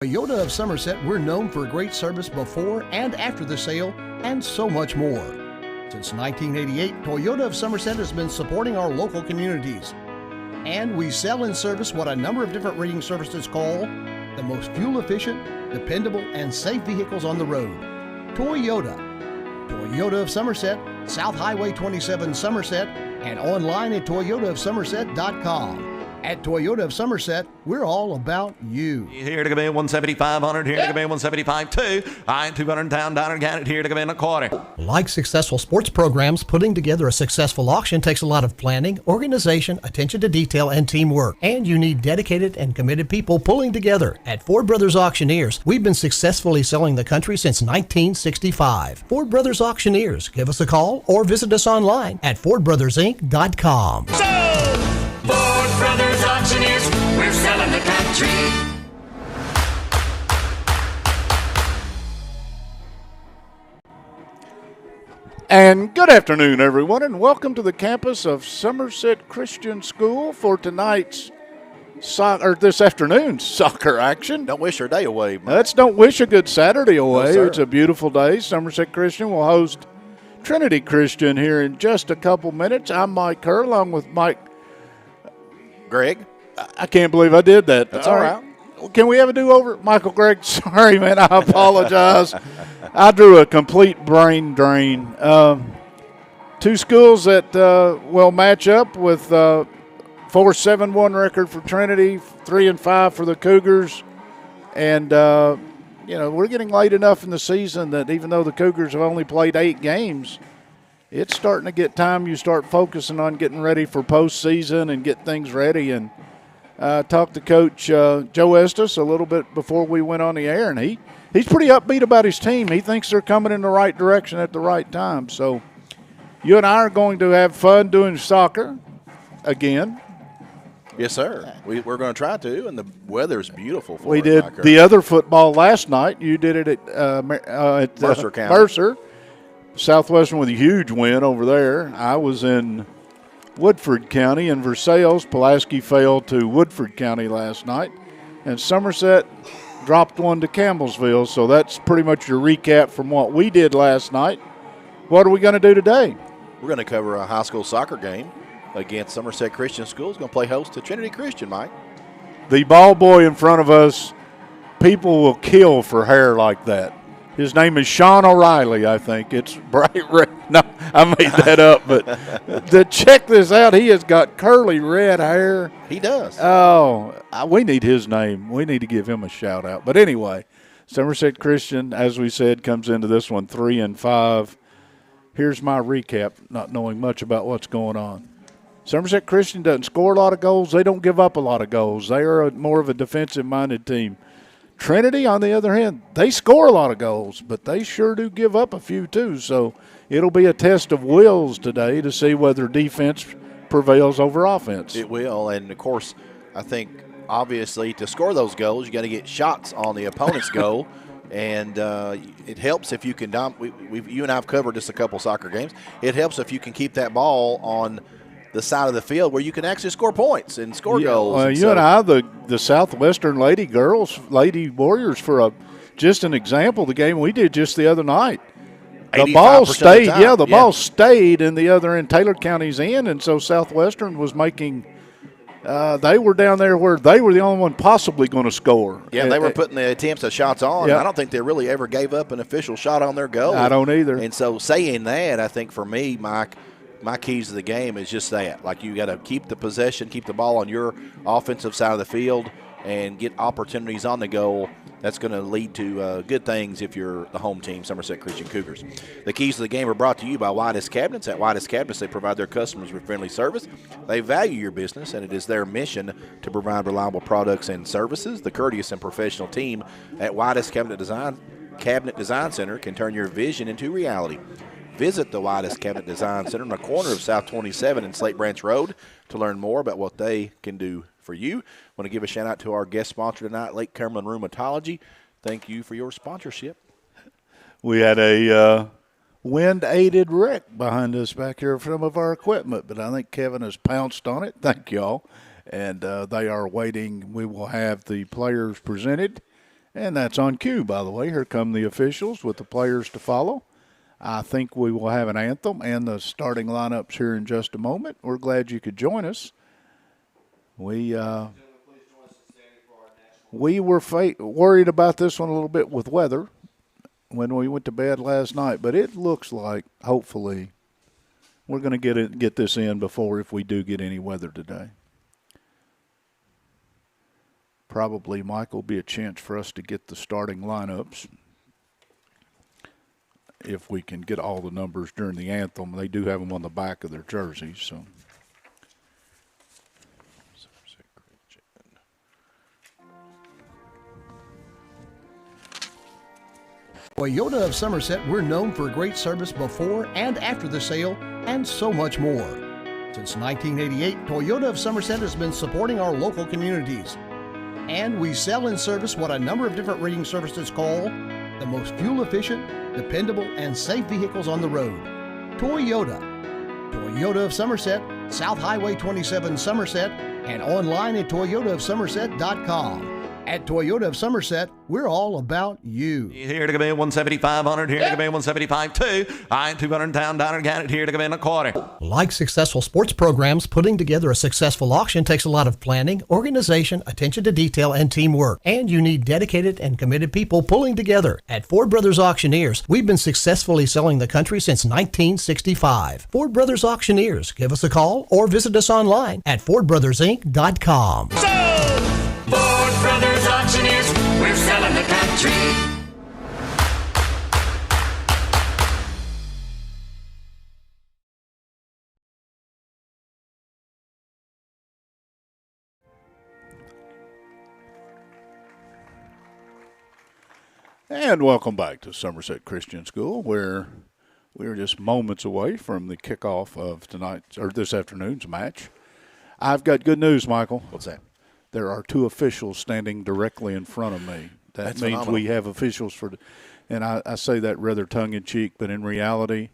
Toyota of Somerset, we're known for great service before and after the sale, and so much more. Since 1988, Toyota of Somerset has been supporting our local communities. And we sell and service what a number of different rating services call the most fuel-efficient, dependable, and safe vehicles on the road. Toyota. Toyota of Somerset, South Highway 27 Somerset, and online at toyotaofsomerset.com. At Toyota of Somerset, we're all about you. Here to come in 17500, here to come in 175.2. I ain't $200 down again. Here to come in a quarter. Like successful sports programs, putting together a successful auction takes a lot of planning, organization, attention to detail, and teamwork. And you need dedicated and committed people pulling together. At Ford Brothers Auctioneers, we've been successfully selling the country since 1965. Ford Brothers Auctioneers. Give us a call or visit us online at FordBrothersInc.com. Ford Brothers Auctioneers, we're selling the country. And good afternoon, everyone, and welcome to the campus of Somerset Christian School for tonight's this afternoon's soccer action. Don't wish your day away, man. Let's don't wish a good Saturday away. No, it's a beautiful day. Somerset Christian will host Trinity Christian here in just a couple minutes. I'm Mike Kerr, along with Greg. I can't believe I did that. That's all right. Can we have a do-over? Michael Gregg, sorry, man. I apologize. I drew a complete brain drain. Two schools that will match up with 4-7-1 record for Trinity, 3-5 for the Cougars. And, we're getting late enough in the season that even though the Cougars have only played 8 games, it's starting to get time you start focusing on getting ready for postseason and get things ready. And talked to Coach Joe Estes a little bit before we went on the air, and he's pretty upbeat about his team. He thinks they're coming in the right direction at the right time. So you and I are going to have fun doing soccer again. Yes, sir. We're going to try to, and the weather's beautiful for we it. did the other football last night. You did it at Mercer County. Mercer. Southwestern with a huge win over there. I was in Woodford County and Versailles. Pulaski fell to Woodford County last night. And Somerset dropped one to Campbellsville. So that's pretty much your recap from what we did last night. What are we going to do today? We're going to cover a high school soccer game against Somerset Christian School. It's going to play host to Trinity Christian, Mike. The ball boy in front of us, people will kill for hair like that. His name is Sean O'Reilly, I think. It's bright red. No, I made that up. But to check this out, he has got curly red hair. He does. Oh, we need his name. We need to give him a shout-out. But anyway, Somerset Christian, as we said, comes into this one 3-5. Here's my recap, not knowing much about what's going on. Somerset Christian doesn't score a lot of goals. They don't give up a lot of goals. They are more of a defensive-minded team. Trinity, on the other hand, they score a lot of goals, but they sure do give up a few too. So it'll be a test of wills today to see whether defense prevails over offense. It will, and, of course, I think, obviously, to score those goals, you got to get shots on the opponent's goal. And it helps if you can you and I have covered this a couple soccer games. It helps if you can keep that ball on the side of the field where you can actually score points and score goals. And I, the Southwestern Lady Warriors, for just an example, the game we did just the other night. The ball stayed, the ball stayed in the other end, Taylor County's end, and so Southwestern was making. They were down there where they were the only one possibly going to score. Yeah, they were putting the attempts of shots on. Yeah. I don't think they really ever gave up an official shot on their goal. I don't either. And so saying that, I think for me, Mike, my keys to the game is just that. Like, you got to keep the possession, keep the ball on your offensive side of the field, and get opportunities on the goal. That's going to lead to good things if you're the home team, Somerset Christian Cougars. The keys to the game are brought to you by Whitest Cabinets. At Whitest Cabinets, they provide their customers with friendly service. They value your business, and it is their mission to provide reliable products and services. The courteous and professional team at Whitest Cabinet Design Center can turn your vision into reality. Visit the Whitest Cabinet Design Center on the corner of South 27 and Slate Branch Road to learn more about what they can do for you. I want to give a shout out to our guest sponsor tonight, Lake Cumberland Rheumatology. Thank you for your sponsorship. We had a wind-aided wreck behind us back here of some of our equipment, but I think Kevin has pounced on it. Thank y'all. And they are waiting. We will have the players presented, And that's on cue, by the way. Here come the officials with the players to follow. I think we will have an anthem and the starting lineups here in just a moment. We're glad you could join us. We were worried about this one a little bit with weather when we went to bed last night, but it looks like hopefully we're going to get this in before if we do get any weather today. Probably, Mike, will be a chance for us to get the starting lineups if we can get all the numbers during the anthem. They do have them on the back of their jerseys, so. Toyota of Somerset, we're known for great service before and after the sale, and so much more. Since 1988, Toyota of Somerset has been supporting our local communities. And we sell and service what a number of different rating services call the most fuel-efficient, dependable, and safe vehicles on the road. Toyota. Toyota of Somerset, South Highway 27 Somerset, and online at toyotaofsomerset.com. At Toyota of Somerset, we're all about you. Here to come in 17500, here to come in 175 2. I 200 down, got it here to come in a quarter. Like successful sports programs, putting together a successful auction takes a lot of planning, organization, attention to detail, and teamwork. And you need dedicated and committed people pulling together. At Ford Brothers Auctioneers, we've been successfully selling the country since 1965. Ford Brothers Auctioneers. Give us a call or visit us online at FordBrothersInc.com. Ford Brothers Auctioneers, we're selling the country. And welcome back to Somerset Christian School, where we are just moments away from the kickoff of this afternoon's match. I've got good news, Michael. What's that? There are two officials standing directly in front of me. That means phenomenal. we have officials and I say that rather tongue-in-cheek, but in reality,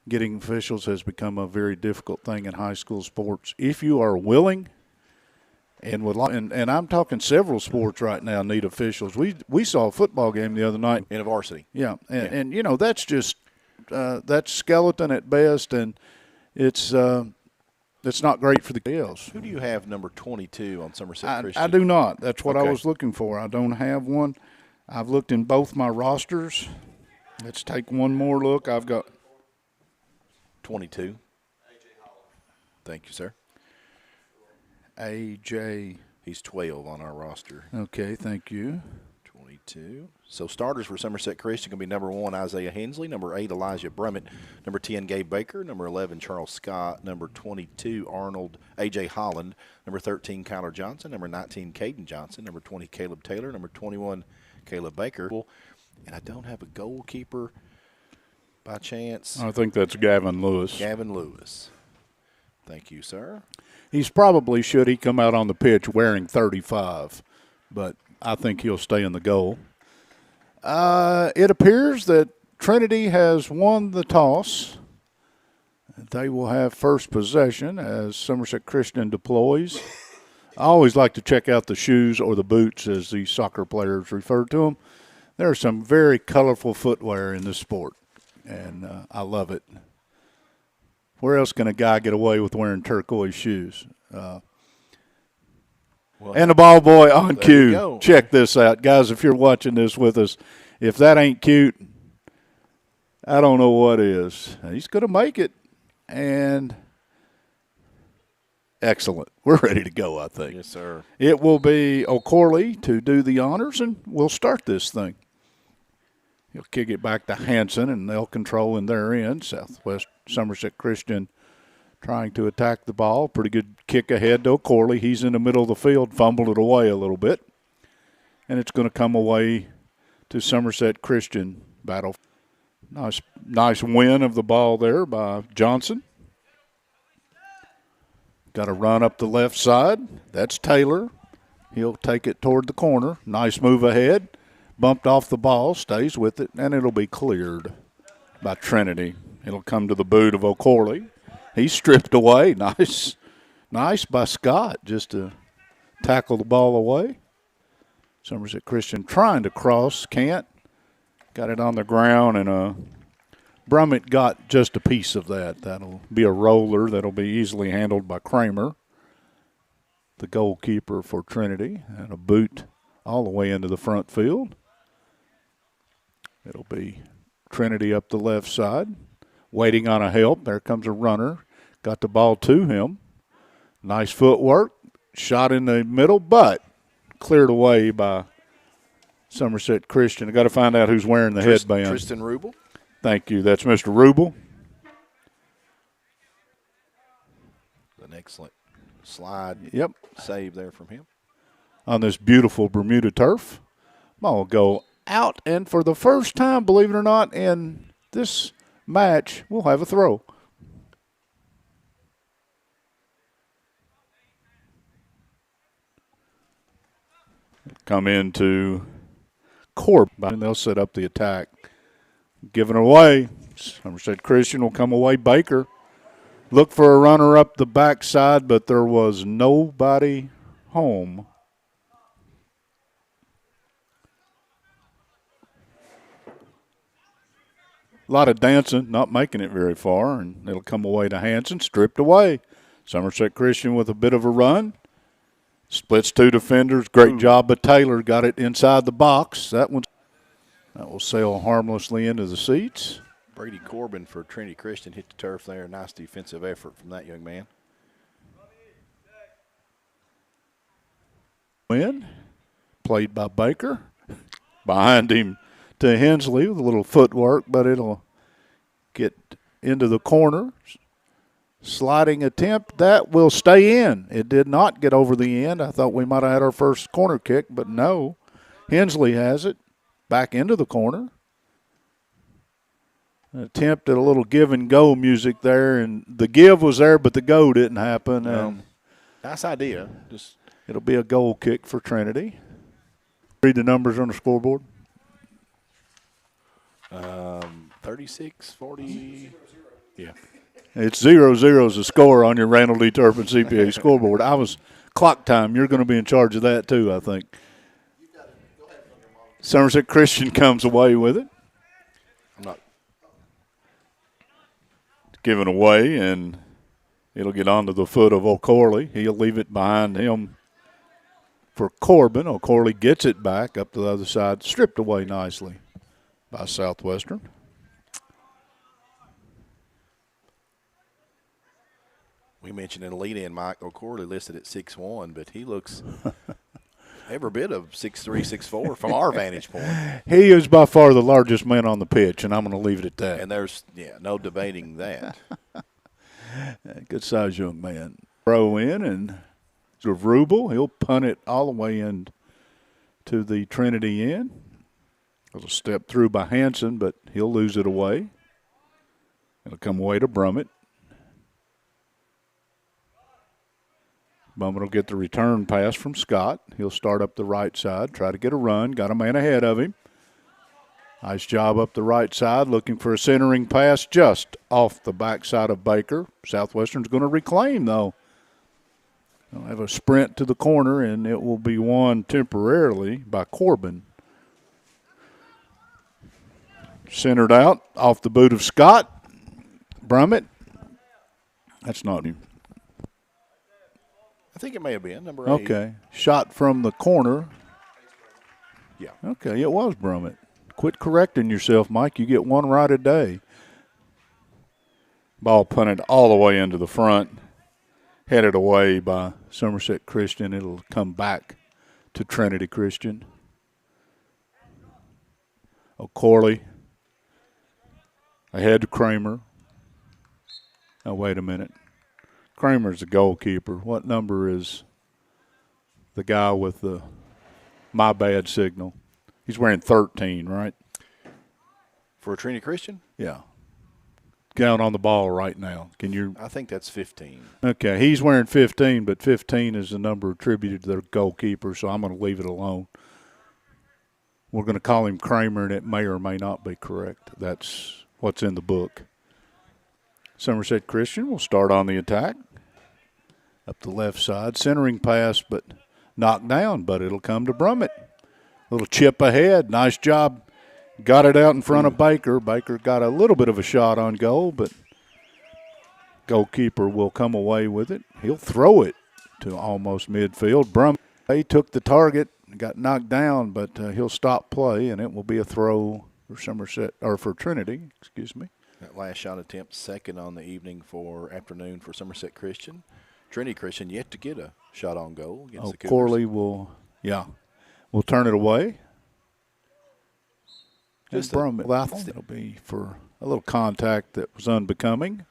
getting officials has become a very difficult thing in high school sports. If you are willing and would like, and I'm talking several sports right now need officials. We saw a football game the other night. In a varsity. Yeah, and you know, that's just that's skeleton at best, and it's not great for the girls. Who do you have number 22 on Somerset Christian? I do not. That's what I Okay. was looking for. I don't have one. I've looked in both my rosters. Let's take one more look. I've got 22. Thank you, sir. AJ. He's 12 on our roster. Okay, thank you. 22. So starters for Somerset Christian going to be number 1, Isaiah Hensley, number 8, Elijah Brummett, number 10, Gabe Baker, number 11, Charles Scott, number 22, A.J. Holland, number 13, Kyler Johnson, number 19, Caden Johnson, number 20, Caleb Taylor, number 21, Caleb Baker. And I don't have a goalkeeper by chance. I think that's Gavin Lewis. Gavin Lewis. Thank you, sir. He's probably, should he come out on the pitch, wearing 35, but I think he'll stay in the goal. It appears that Trinity has won the toss. They will have first possession as Somerset Christian deploys. I always like to check out the shoes, or the boots as the soccer players refer to them. There's some very colorful footwear in this sport, and I love it. Where else can a guy get away with wearing turquoise shoes? And the ball boy on cue. Check this out. Guys, if you're watching this with us, if that ain't cute, I don't know what is. He's going to make it. And excellent. We're ready to go, I think. Yes, sir. It will be O'Corley to do the honors, and we'll start this thing. He'll kick it back to Hanson, and they'll control in their end. Southwest Somerset Christian trying to attack the ball. Pretty good kick ahead to O'Corley. He's in the middle of the field, fumbled it away a little bit. And it's going to come away to Somerset Christian battle. Nice win of the ball there by Johnson. Got a run up the left side. That's Taylor. He'll take it toward the corner. Nice move ahead. Bumped off the ball, stays with it, and it'll be cleared by Trinity. It'll come to the boot of O'Corley. He's stripped away. Nice by Scott just to tackle the ball away. Somerset Christian trying to cross, can't. Got it on the ground, and Brummett got just a piece of that. That'll be a roller that'll be easily handled by Kramer, the goalkeeper for Trinity, and a boot all the way into the front field. It'll be Trinity up the left side, waiting on a help. There comes a runner. Got the ball to him. Nice footwork. Shot in the middle, but cleared away by Somerset Christian. I got to find out who's wearing the headband. Tristan Rubel. Thank you. That's Mr. Rubel. An excellent slide. Yep. Save there from him. On this beautiful Bermuda turf. Ball will go out, and for the first time, believe it or not, in this match, we'll have a throw. Come into Corbin, and they'll set up the attack. Giving away. Somerset Christian will come away. Baker look for a runner up the backside, but there was nobody home. A lot of dancing, not making it very far, and it'll come away to Hanson, stripped away. Somerset Christian with a bit of a run. Splits two defenders. Great job, but Taylor got it inside the box. That will sail harmlessly into the seats. Brady Corbin for Trinity Christian hit the turf there. Nice defensive effort from that young man. Win. Played by Baker. Behind him to Hensley with a little footwork, but it'll get into the corner. Sliding attempt, that will stay in. It did not get over the end. I thought we might have had our first corner kick, but no. Hensley has it. Back into the corner. An attempt at a little give and go music there, and the give was there, but the go didn't happen. And nice idea. Just it'll be a goal kick for Trinity. Read the numbers on the scoreboard. 36-40. Yeah. It's 0-0 is the score on your Randall D. Turpin CPA scoreboard. I was clock time. You're going to be in charge of that too, I think. Somerset Christian comes away with it. I'm not Given away, and it'll get onto the foot of O'Corley. He'll leave it behind him for Corbin. O'Corley gets it back up to the other side, stripped away nicely by Southwestern. We mentioned in the lead-in, Mike O'Corley listed at 6'1", but he looks every bit of 6'3", 6'4" from our vantage point. He is by far the largest man on the pitch, and I'm going to leave it at that. And there's, no debating that. Good-sized young man. Throw in, and sort of Rubel, he'll punt it all the way in to the Trinity end. There's a step through by Hanson, but he'll lose it away. It'll come away to Brummett. Brummett will get the return pass from Scott. He'll start up the right side, try to get a run. Got a man ahead of him. Nice job up the right side, looking for a centering pass just off the backside of Baker. Southwestern's going to reclaim, though. They'll have a sprint to the corner, and it will be won temporarily by Corbin. Centered out off the boot of Scott. Brummett. That's not him. I think it may have been number 8. Okay. Shot from the corner. Yeah. Okay, it was Brummett. Quit correcting yourself, Mike. You get one right a day. Ball punted all the way into the front. Headed away by Somerset Christian. It'll come back to Trinity Christian. O'Corley. Ahead to Kramer. Now, wait a minute. Kramer's the goalkeeper. What number is the guy with the my bad signal? He's wearing 13, right? For Trinity Christian? Yeah. Down on the ball right now. Can you? I think that's 15. Okay, he's wearing 15, but 15 is the number attributed to their goalkeeper, so I'm going to leave it alone. We're going to call him Kramer, and it may or may not be correct. That's what's in the book. Somerset Christian will start on the attack. Up the left side, centering pass, but knocked down, but it'll come to Brummett. Little chip ahead. Nice job. Got it out in front of Baker. Baker got a little bit of a shot on goal, but goalkeeper will come away with it. He'll throw it to almost midfield. Brum, he took the target, got knocked down, but he'll stop play, and it will be a throw for Somerset, or for Trinity, excuse me. That last shot attempt, second on the afternoon for Somerset Christian. Trinity Christian yet to get a shot on goal against the Cougars. Corley will turn it away. Just Brum, I think it'll be for a little contact that was unbecoming.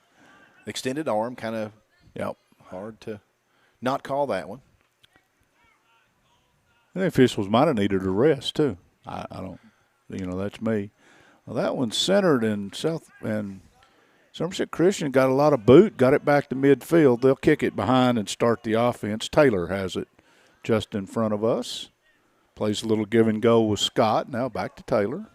Extended arm, kind of hard to not call that one. The officials might have needed a rest too. I don't, that's me. Well, that one's centered in and Somerset Christian got a lot of boot, got it back to midfield. They'll kick it behind and start the offense. Taylor has it just in front of us. Plays a little give and go with Scott. Now back to Taylor.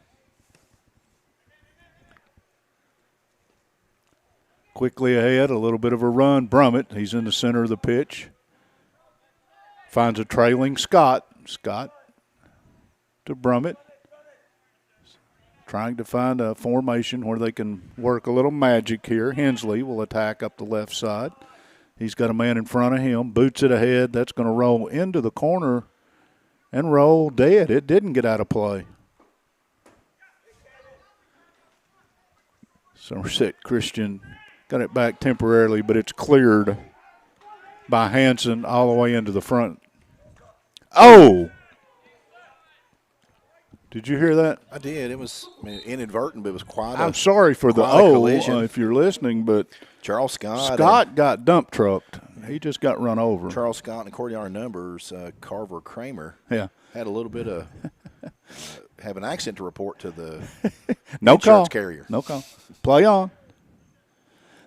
Quickly ahead, a little bit of a run. Brummett, he's in the center of the pitch. Finds a trailing Scott. Scott to Brummett. Trying to find a formation where they can work a little magic here. Hensley will attack up the left side. He's got a man in front of him. Boots it ahead. That's going to roll into the corner and roll dead. It didn't get out of play. Somerset Christian got it back temporarily, but it's cleared by Hanson all the way into the front. Oh! Did you hear that? I did. It was inadvertent, but it was quite I'm sorry for the collision. if you're listening, but Charles Scott got dump trucked. He just got run over. Charles Scott and according to our numbers, Carver Kramer had a little bit of have an accident to report to the insurance carrier. No call. Play on.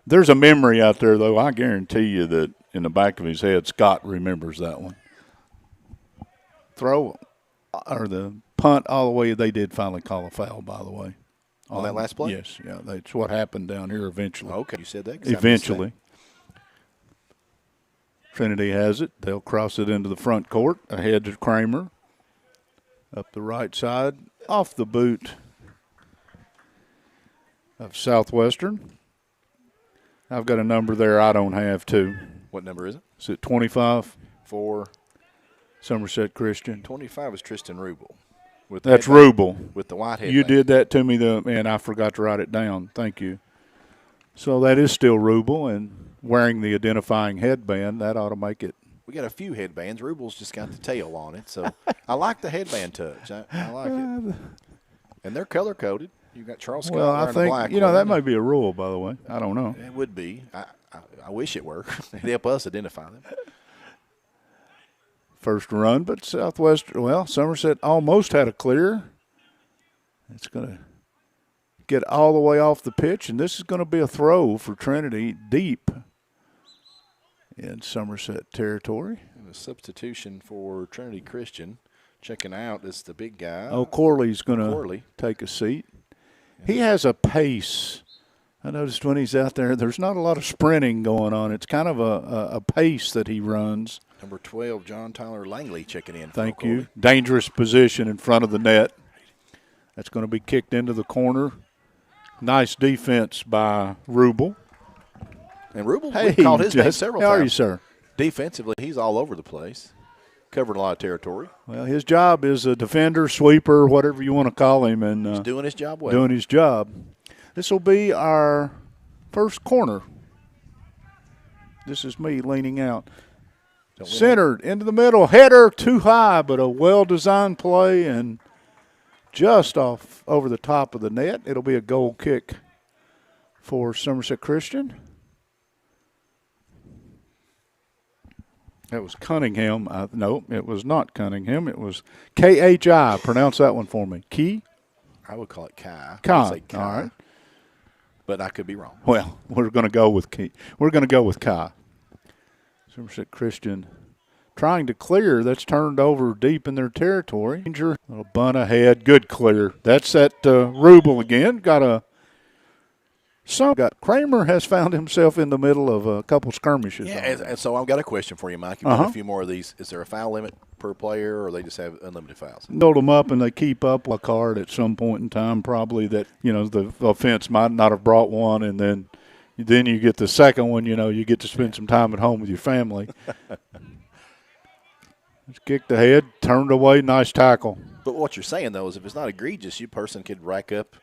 There's a memory out there, though. I guarantee you that in the back of his head, Scott remembers that one. Throw or the punt all the way. They did finally call a foul, by the way. On that last play? Yes. Yeah, that's what happened down here eventually. Okay, you said that. Eventually. Trinity has it. They'll cross it into the front court. Ahead to Kramer. Up the right side. Off the boot of Southwestern. I've got a number there I don't have, too. What number is it? Is it 25? For Somerset Christian. 25 is Tristan Rubel. That's Rubel. With the white headband. You did that to me, and I forgot to write it down. Thank you. So that is still Rubel, and wearing the identifying headband, that ought to make it. We got a few headbands. Rubel's just got the tail on it, so I like the headband touch. I like it. And they're color-coded. You got Charles Scott wearing the black the black. That might be a rule, by the way. I don't know. It would be. I wish it were. It'd help us identify them. First run, but Somerset almost had a clear. It's going to get all the way off the pitch, and this is going to be a throw for Trinity deep in Somerset territory. And a substitution for Trinity Christian. Checking out is the big guy. Corley's going to take a seat. He has a pace. I noticed when he's out there's not a lot of sprinting going on. It's kind of a pace that he runs. Number 12, John Tyler Langley checking in. Thank you. Dangerous position in front of the net. That's going to be kicked into the corner. Nice defense by Rubel. And Rubel, we called his name several times. How are you, sir? Defensively, he's all over the place. Covering a lot of territory. Well, his job is a defender, sweeper, whatever you want to call him. And he's doing his job well. Doing his job. This will be our first corner. This is me leaning out. Centered into the middle. Header too high, but a well-designed play and just off over the top of the net. It'll be a goal kick for Somerset Christian. That was Cunningham. No, it was not Cunningham. It was K-H-I. Pronounce that one for me. Key? I would call it Kai. Kai. Say Kai. All right. But I could be wrong. Well, we're going to go with Key. We're going to go with Kai. Somerset Christian trying to clear. That's turned over deep in their territory. Danger. Little bunt ahead. Good clear. That's that Rubel again. Got a Kramer has found himself in the middle of a couple skirmishes. Yeah, and so I've got a question for you, Mike. You've done a few more of these. Is there a foul limit per player, or they just have unlimited fouls? Build them up, and they keep up a card at some point in time, probably that, the offense might not have brought one, and then you get the second one, you get to spend some time at home with your family. Just kicked ahead, turned away, nice tackle. But what you're saying, though, is if it's not egregious, you person could rack up.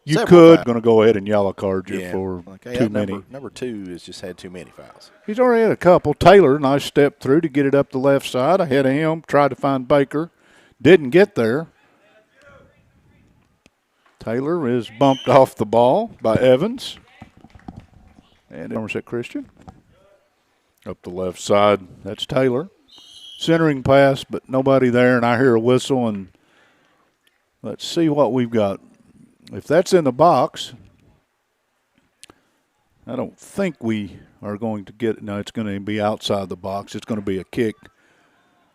You could going to go ahead and yellow card you for too many. Number 2 has just had too many fouls. He's already had a couple. Taylor, nice step through to get it up the left side. Ahead of him, tried to find Baker. Didn't get there. Taylor is bumped off the ball by Evans. And Somerset Christian. Up the left side, that's Taylor. Centering pass, but nobody there, and I hear a whistle, and let's see what we've got. If that's in the box, I don't think we are going to get it. No, it's going to be outside the box. It's going to be a kick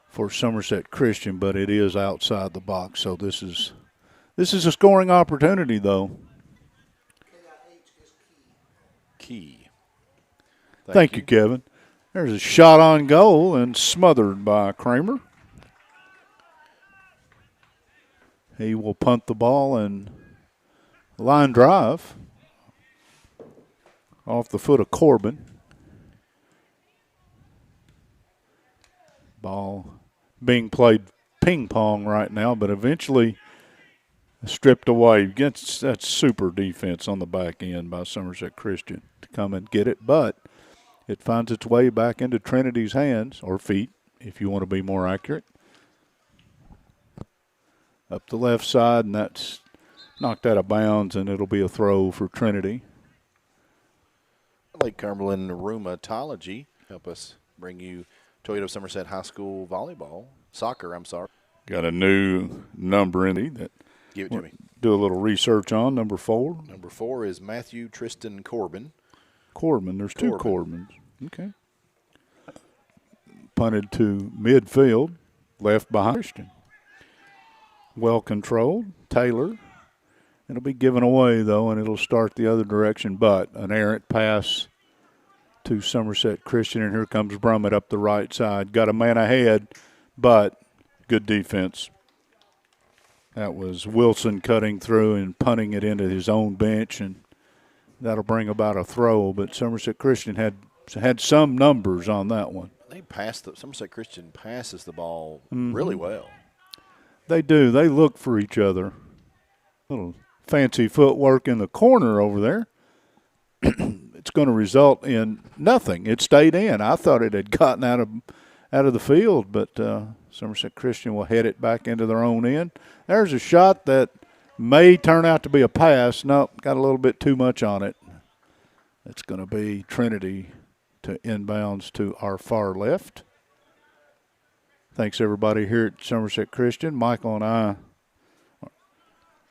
for Somerset Christian, but it is outside the box. So this is a scoring opportunity, though. Key. Thank you, Kevin. There's a shot on goal and smothered by Kramer. He will punt the ball and line drive off the foot of Corbin. Ball being played ping pong right now, but eventually stripped away. That's super defense on the back end by Somerset Christian to come and get it, but it finds its way back into Trinity's hands, or feet, if you want to be more accurate. Up the left side, and that's knocked out of bounds, and it'll be a throw for Trinity. Lake Cumberland Rheumatology help us bring you Toyota Somerset High School soccer. Got a new number in it that give it to me. Do a little research on number 4. Number 4 is Matthew Tristan Corbin. There's 2 Corbins. Okay. Punted to midfield, left behind Christian. Well controlled, Taylor. It'll be given away, though, and it'll start the other direction, but an errant pass to Somerset Christian, and here comes Brummett up the right side. Got a man ahead, but good defense. That was Wilson cutting through and punting it into his own bench, and that'll bring about a throw, but Somerset Christian had some numbers on that one. Somerset Christian passes the ball really well. They do. They look for each other. Little fancy footwork in the corner over there. It's going to result in nothing. It stayed in. I thought it had gotten out of the field, but Somerset Christian will head it back into their own end. There's a shot that may turn out to be a pass. Nope, got a little bit too much on it. It's going to be Trinity to inbounds to our far left. Thanks, everybody here at Somerset Christian. Michael and I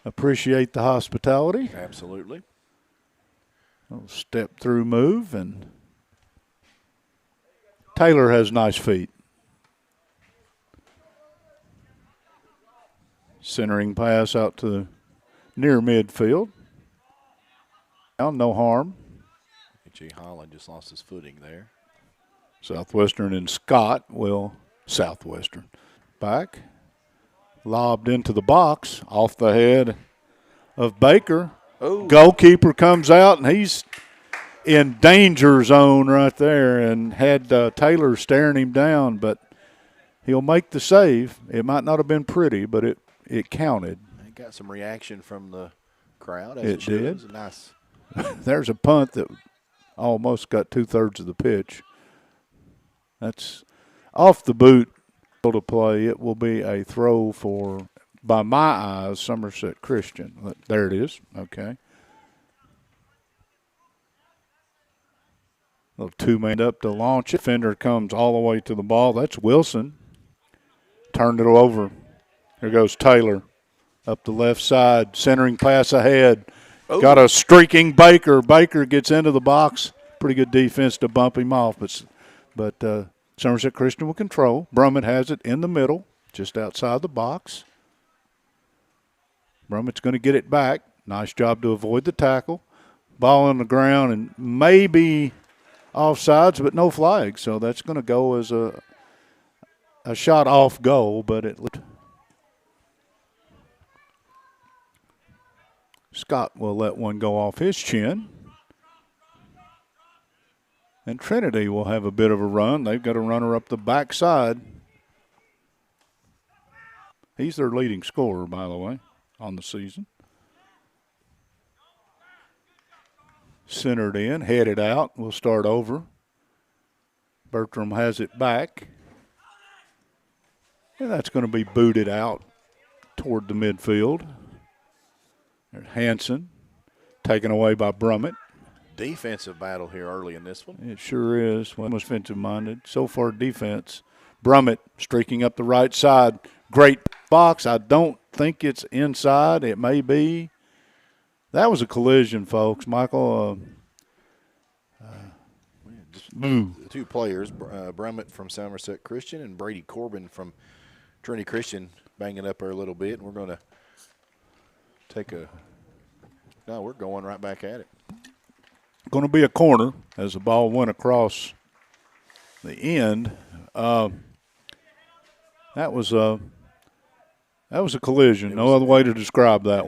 appreciate the hospitality. Absolutely. Little step through move, and Taylor has nice feet. Centering pass out to near midfield. Now, no harm. G. Holland just lost his footing there. Southwestern and Scott will Southwestern. Back. Lobbed into the box off the head of Baker. Oh. Goalkeeper comes out, and he's in danger zone right there and had Taylor staring him down, but he'll make the save. It might not have been pretty, but it counted. It got some reaction from the crowd. It did. It was nice. There's a punt that almost got 2/3 of the pitch. That's off the boot to play. It will be a throw for, by my eyes, Somerset Christian. There it is. Okay. Little two-man up to launch. Defender comes all the way to the ball. That's Wilson. Turned it over. Here goes Taylor up the left side. Centering pass ahead. Oh. Got a streaking Baker. Baker gets into the box. Pretty good defense to bump him off. But Somerset Christian will control. Brummett has it in the middle, just outside the box. Brummett's going to get it back. Nice job to avoid the tackle. Ball on the ground and maybe offsides, but no flag. So that's going to go as a shot off goal, but it looked. Scott will let one go off his chin. And Trinity will have a bit of a run. They've got a runner up the backside. He's their leading scorer, by the way, on the season. Centered in, headed out. We'll start over. Bertram has it back. And that's going to be booted out toward the midfield. There's Hanson, taken away by Brummett. Defensive battle here early in this one. It sure is. Well, offensive-minded. So far, defense. Brummett streaking up the right side. Great box. I don't think it's inside. It may be. That was a collision, folks. Michael. The two players, Brummett from Somerset Christian and Brady Corbin from Trinity Christian, banging up there a little bit. And we're going to take a – no, we're going right back at it. Going to be a corner as the ball went across the end. That was a collision. No other way to describe that one.